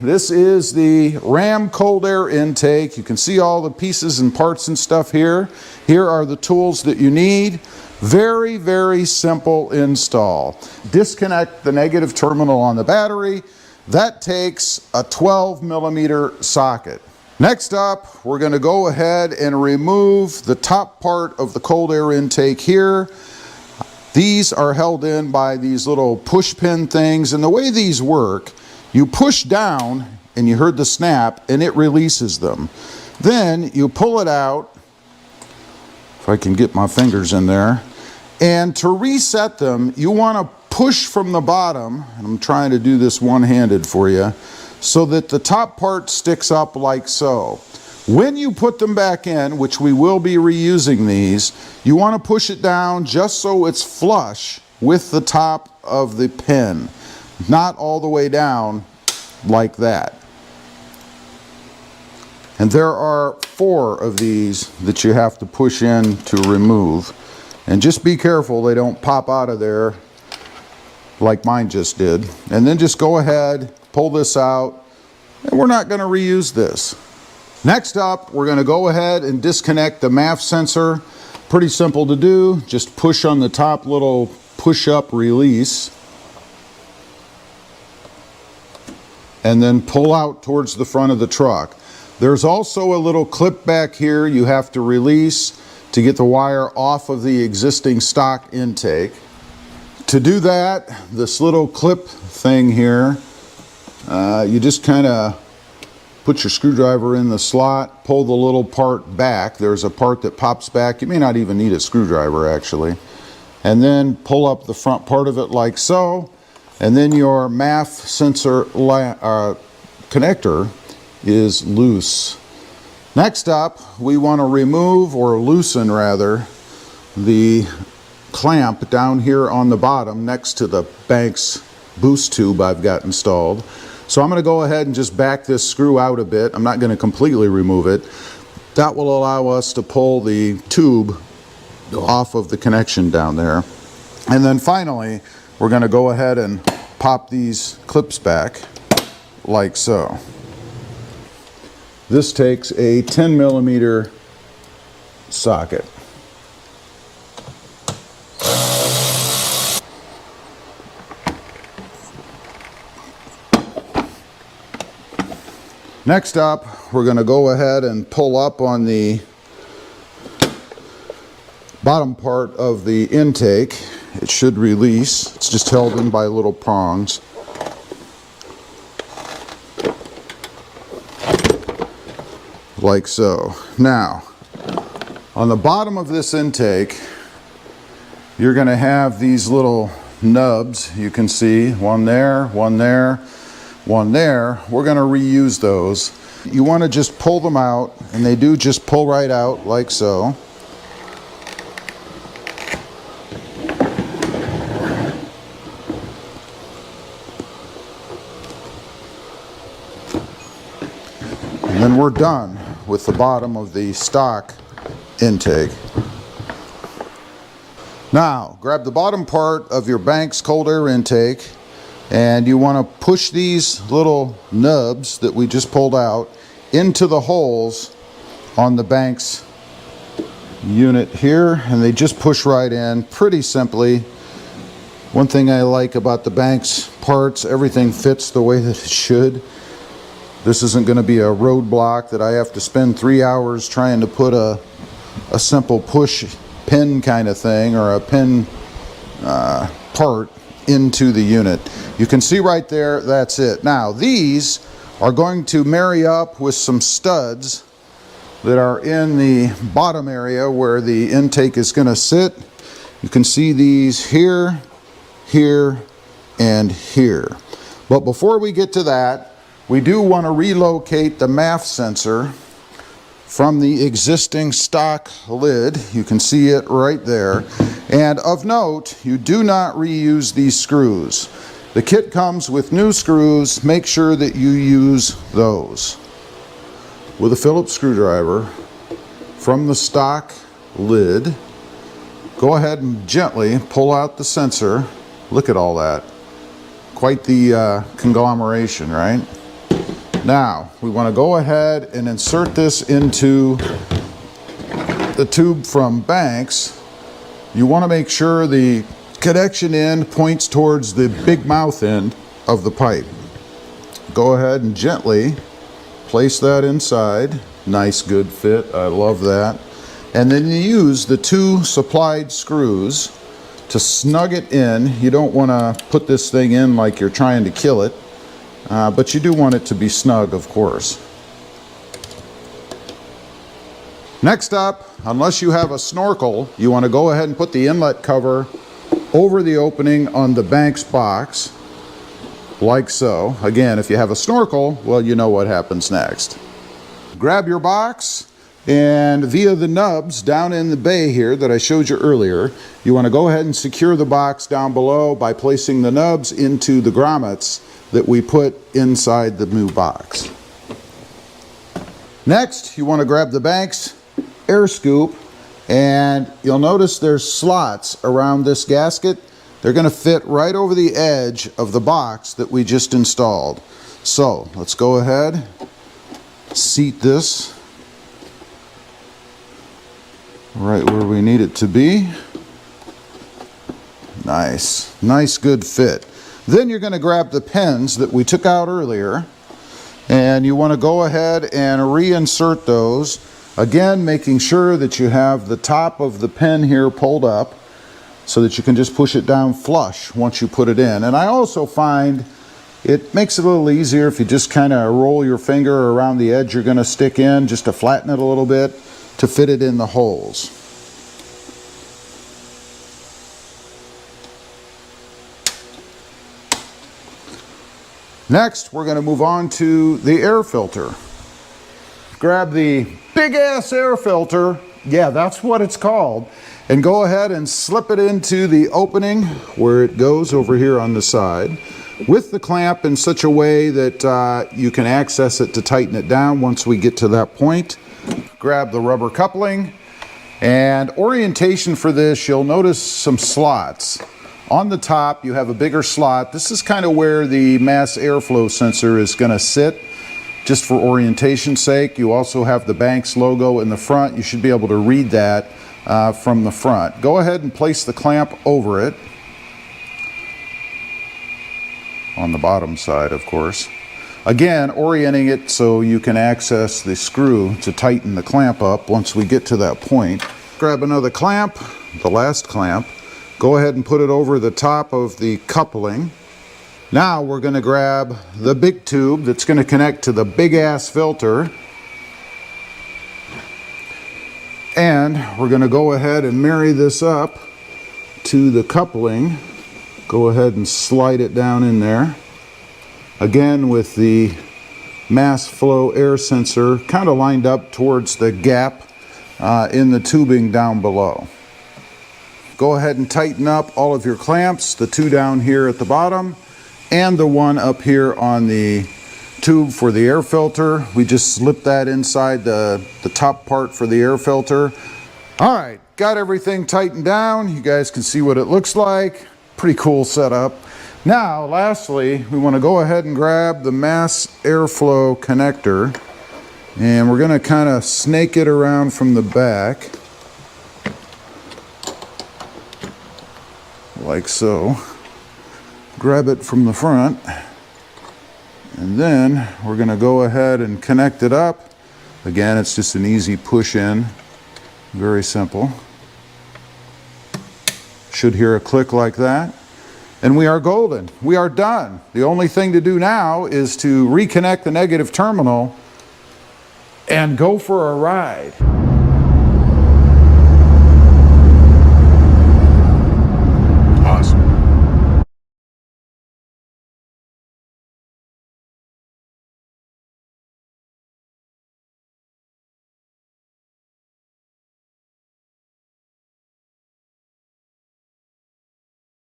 This is the Ram cold air intake. You can see all the pieces and parts and stuff here. Here are the tools that you need. Very, very simple install. Disconnect the negative terminal on the battery. That takes a 12mm socket. Next up, we're going to go ahead and remove the top part of the cold air intake here. These are held in by these little push pin things, and the way these work, you push down and you heard the snap and it releases them. Then you pull it out, if I can get my fingers in there, and to reset them you want to push from the bottom, and I'm trying to do this one-handed for you, so that the top part sticks up like so. When you put them back in, which we will be reusing these, you want to push it down just so it's flush with the top of the pin. Not all the way down like that. And there are 4 of these that you have to push in to remove. And just be careful they don't pop out of there like mine just did. And then just go ahead, pull this out, and we're not going to reuse this. Next up, we're going to go ahead and disconnect the MAF sensor. Pretty simple to do. Just push on the top little push-up release. And then pull out towards the front of the truck. There's also a little clip back here you have to release to get the wire off of the existing stock intake. To do that, this little clip thing here, you just kind of put your screwdriver in the slot, pull the little part back. There's a part that pops back. You may not even need a screwdriver actually. And then pull up the front part of it like so. And then your MAF sensor connector is loose. Next up, we want to remove, or loosen rather, the clamp down here on the bottom next to the Banks boost tube I've got installed. So I'm going to go ahead and just back this screw out a bit. I'm not going to completely remove it. That will allow us to pull the tube off of the connection down there. And then finally, we're going to go ahead and pop these clips back like so. This takes a 10mm socket. Next up, we're going to go ahead and pull up on the bottom part of the intake. It should release. It's just held in by little prongs. Like so. Now, on the bottom of this intake, you're going to have these little nubs. You can see one there, one there, one there. We're going to reuse those. You want to just pull them out, and they do just pull right out like so. And then we're done with the bottom of the stock intake. Now, grab the bottom part of your Banks cold air intake, and you want to push these little nubs that we just pulled out into the holes on the Banks unit here, and they just push right in pretty simply. One thing I like about the Banks parts, everything fits the way that it should. This isn't going to be a roadblock that I have to spend 3 hours trying to put a simple push pin kind of thing, or a pin part into the unit. You can see right there, that's it. Now these are going to marry up with some studs that are in the bottom area where the intake is going to sit. You can see these here, here, and here. But before we get to that, we do want to relocate the MAF sensor from the existing stock lid. You can see it right there. And of note, you do not reuse these screws. The kit comes with new screws. Make sure that you use those. With a Phillips screwdriver from the stock lid, go ahead and gently pull out the sensor. Look at all that. Quite the conglomeration, right? Now, we want to go ahead and insert this into the tube from Banks. You want to make sure the connection end points towards the big mouth end of the pipe. Go ahead and gently place that inside. Nice, good fit. I love that. And then you use the 2 supplied screws to snug it in. You don't want to put this thing in like you're trying to kill it, but you do want it to be snug, of course. Next up, unless you have a snorkel, you want to go ahead and put the inlet cover over the opening on the Banks box, like so. Again, if you have a snorkel, well, you know what happens next. Grab your box, and via the nubs down in the bay here that I showed you earlier, you want to go ahead and secure the box down below by placing the nubs into the grommets that we put inside the new box. Next, you want to grab the Banks air scoop, and you'll notice there's slots around this gasket. They're going to fit right over the edge of the box that we just installed. So let's go ahead, seat this right where we need it to be. Nice, nice, good fit. Then you're going to grab the pins that we took out earlier, and you want to go ahead and reinsert those. Again, making sure that you have the top of the pin here pulled up so that you can just push it down flush once you put it in. And I also find it makes it a little easier if you just kind of roll your finger around the edge you're going to stick in, just to flatten it a little bit to fit it in the holes. Next, we're going to move on to the air filter. Grab the big ass air filter, yeah, that's what it's called, and go ahead and slip it into the opening where it goes over here on the side with the clamp in such a way that you can access it to tighten it down once we get to that point. Grab the rubber coupling, and orientation for this, you'll notice some slots. On the top you have a bigger slot. This is kind of where the mass airflow sensor is going to sit. Just for orientation's sake. You also have the Banks logo in the front. You should be able to read that from the front. Go ahead and place the clamp over it. On the bottom side, of course. Again, orienting it so you can access the screw to tighten the clamp up once we get to that point. Grab another clamp, the last clamp. Go ahead and put it over the top of the coupling. Now we're going to grab the big tube that's going to connect to the big ass filter, and we're going to go ahead and marry this up to the coupling. Go ahead and slide it down in there. Again, with the mass flow air sensor kind of lined up towards the gap in the tubing down below. Go ahead and tighten up all of your clamps, the 2 down here at the bottom and the one up here on the tube for the air filter. We just slip that inside the top part for the air filter. All right, got everything tightened down. You guys can see what it looks like. Pretty cool setup. Now, lastly, we want to go ahead and grab the mass airflow connector, and we're going to kind of snake it around from the back, like so. Grab it from the front, and then we're going to go ahead and connect it up. Again, it's just an easy push in, very simple. Should hear a click like that, and we are golden. We are done. The only thing to do now is to reconnect the negative terminal and go for a ride.